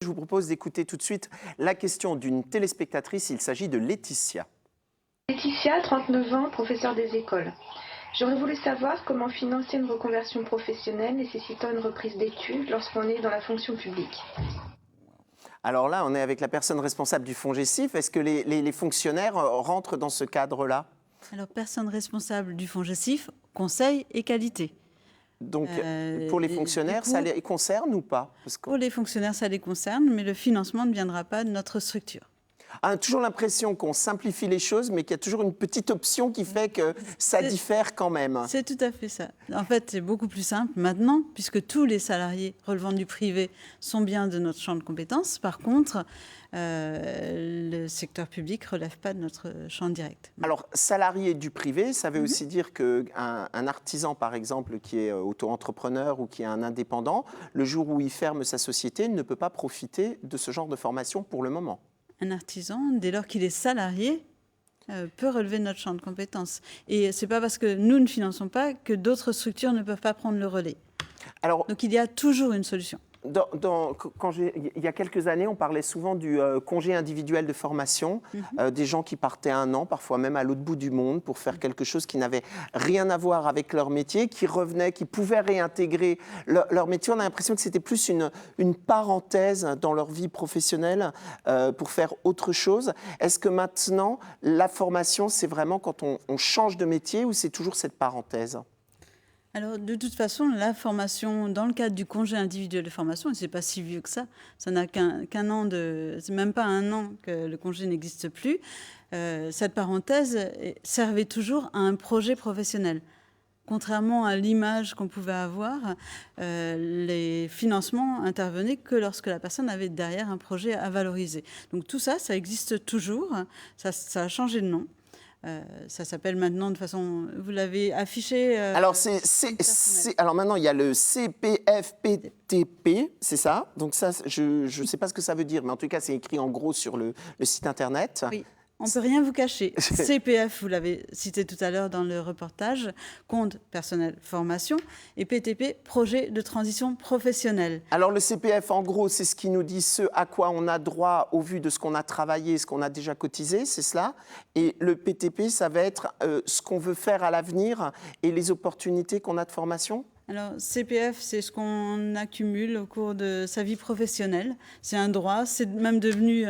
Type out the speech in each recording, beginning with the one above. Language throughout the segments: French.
Je vous propose d'écouter tout de suite la question d'une téléspectatrice. Il s'agit de Laetitia. Laetitia, 39 ans, professeure des écoles. J'aurais voulu savoir comment financer une reconversion professionnelle nécessitant une reprise d'études lorsqu'on est dans la fonction publique. Alors là, on est avec la personne responsable du FONGECIF. Est-ce que les fonctionnaires rentrent dans ce cadre-là? Alors, personne responsable du FONGECIF, conseil et qualité. Donc, pour les fonctionnaires, ça les concerne ou pas? Pour les fonctionnaires, ça les concerne, mais le financement ne viendra pas de notre structure. On a toujours l'impression qu'on simplifie les choses, mais qu'il y a toujours une petite option qui fait que ça diffère quand même. C'est tout à fait ça. En fait, c'est beaucoup plus simple maintenant, puisque tous les salariés relevant du privé sont bien de notre champ de compétences. Par contre, le secteur public ne relève pas de notre champ direct. Alors, salarié du privé, ça veut aussi dire qu'un artisan, par exemple, qui est auto-entrepreneur ou qui est un indépendant, le jour où il ferme sa société, ne peut pas profiter de ce genre de formation pour le moment. Un artisan, dès lors qu'il est salarié, peut relever notre champ de compétences. Et ce n'est pas parce que nous ne finançons pas que d'autres structures ne peuvent pas prendre le relais. Alors, donc il y a toujours une solution. Il y a quelques années, on parlait souvent du congé individuel de formation, des gens qui partaient 1 an, parfois même à l'autre bout du monde, pour faire quelque chose qui n'avait rien à voir avec leur métier, qui revenaient, qui pouvaient réintégrer leur métier. On a l'impression que c'était plus une parenthèse dans leur vie professionnelle pour faire autre chose. Est-ce que maintenant, la formation, c'est vraiment quand on change de métier ou c'est toujours cette parenthèse ? Alors, de toute façon, la formation, dans le cadre du congé individuel de formation, et ce n'est pas si vieux que ça n'a qu'un an c'est même pas 1 an que le congé n'existe plus, cette parenthèse servait toujours à un projet professionnel. Contrairement à l'image qu'on pouvait avoir, les financements intervenaient que lorsque la personne avait derrière un projet à valoriser. Donc tout ça, ça existe toujours, ça a changé de nom. Ça s'appelle maintenant de façon... Vous l'avez affiché... Alors, alors maintenant, il y a le CPF-PTP, c'est ça? Donc ça, je ne sais pas ce que ça veut dire, mais en tout cas, c'est écrit en gros sur le site Internet. Oui. On ne peut rien vous cacher. CPF, vous l'avez cité tout à l'heure dans le reportage, compte personnel formation, et PTP, projet de transition professionnelle. Alors le CPF, en gros, c'est ce qui nous dit ce à quoi on a droit au vu de ce qu'on a travaillé, ce qu'on a déjà cotisé, c'est cela. Et le PTP, ça va être ce qu'on veut faire à l'avenir et les opportunités qu'on a de formation. Alors, CPF, c'est ce qu'on accumule au cours de sa vie professionnelle. C'est un droit, c'est même devenu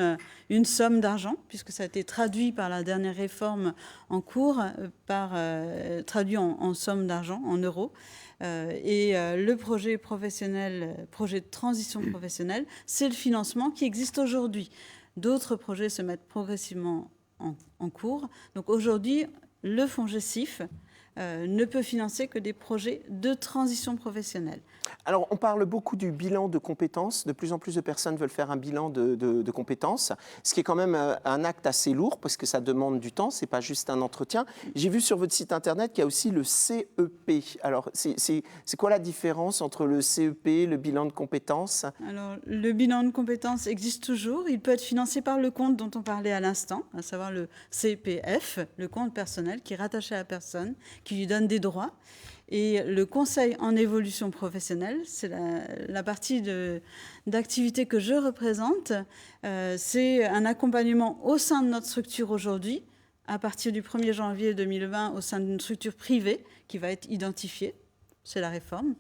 une somme d'argent, puisque ça a été traduit par la dernière réforme en cours, traduit en somme d'argent, en euros. Le projet professionnel, projet de transition professionnelle, c'est le financement qui existe aujourd'hui. D'autres projets se mettent progressivement en cours. Donc aujourd'hui, le FONGECIF ne peut financer que des projets de transition professionnelle. Alors, on parle beaucoup du bilan de compétences. De plus en plus de personnes veulent faire un bilan de compétences, ce qui est quand même un acte assez lourd parce que ça demande du temps, ce n'est pas juste un entretien. J'ai vu sur votre site Internet qu'il y a aussi le CEP. Alors, c'est quoi la différence entre le CEP, le bilan de compétences? Alors, le bilan de compétences existe toujours. Il peut être financé par le compte dont on parlait à l'instant, à savoir le CPF, le compte personnel qui est rattaché à la personne, qui lui donne des droits. Et le conseil en évolution professionnelle, c'est la partie d'activité que je représente. C'est un accompagnement au sein de notre structure aujourd'hui, à partir du 1er janvier 2020, au sein d'une structure privée qui va être identifiée. C'est la réforme.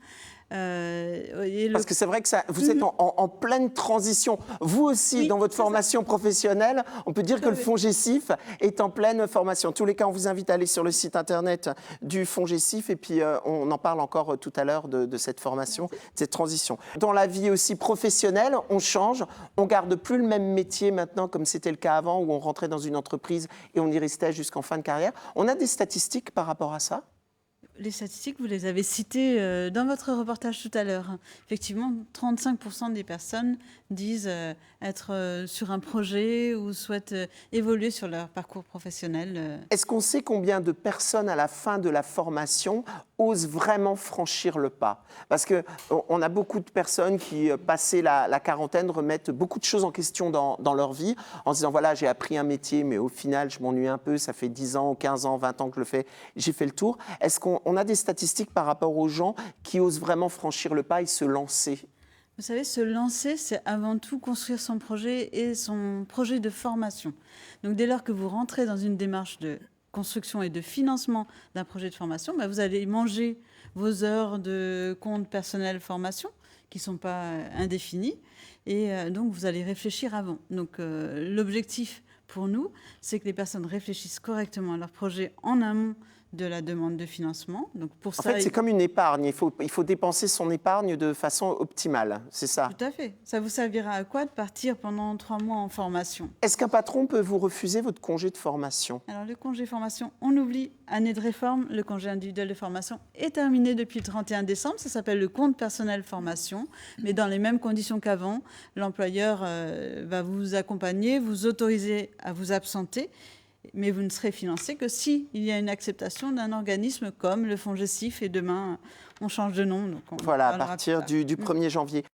Parce que c'est vrai que vous êtes en pleine transition. Vous aussi, oui, dans votre formation professionnelle, on peut dire que le FONGECIF est en pleine formation. En tous les cas, on vous invite à aller sur le site Internet du FONGECIF et puis on en parle encore tout à l'heure de cette formation, de cette transition. Dans la vie aussi professionnelle, on change. On ne garde plus le même métier maintenant comme c'était le cas avant où on rentrait dans une entreprise et on y restait jusqu'en fin de carrière. On a des statistiques par rapport à ça ? Les statistiques, vous les avez citées dans votre reportage tout à l'heure. Effectivement, 35% des personnes disent être sur un projet ou souhaitent évoluer sur leur parcours professionnel. Est-ce qu'on sait combien de personnes à la fin de la formation osent vraiment franchir le pas? Parce qu'on a beaucoup de personnes qui, passées la quarantaine, remettent beaucoup de choses en question dans leur vie en se disant, voilà, j'ai appris un métier, mais au final, je m'ennuie un peu, ça fait 10 ans, 15 ans, 20 ans que je le fais, j'ai fait le tour. Est-ce qu'on a des statistiques par rapport aux gens qui osent vraiment franchir le pas et se lancer? Vous savez, se lancer, c'est avant tout construire son projet et son projet de formation. Donc dès lors que vous rentrez dans une démarche de construction et de financement d'un projet de formation, vous allez manger vos heures de compte personnel formation, qui ne sont pas indéfinies, et donc vous allez réfléchir avant. Donc l'objectif pour nous, c'est que les personnes réfléchissent correctement à leur projet en amont de la demande de financement. Donc pour en fait, c'est comme une épargne. Il faut dépenser son épargne de façon optimale, c'est ça? Tout à fait. Ça vous servira à quoi de partir pendant 3 mois en formation? Est-ce qu'un patron peut vous refuser votre congé de formation? Alors le congé formation, on oublie, année de réforme, le congé individuel de formation est terminé depuis le 31 décembre. Ça s'appelle le compte personnel formation, mais dans les mêmes conditions qu'avant. L'employeur va vous accompagner, vous autoriser à vous absenter, mais vous ne serez financé que s'il y a une acceptation d'un organisme comme le FONGECIF, et demain, on change de nom. Donc voilà, à partir du 1er janvier.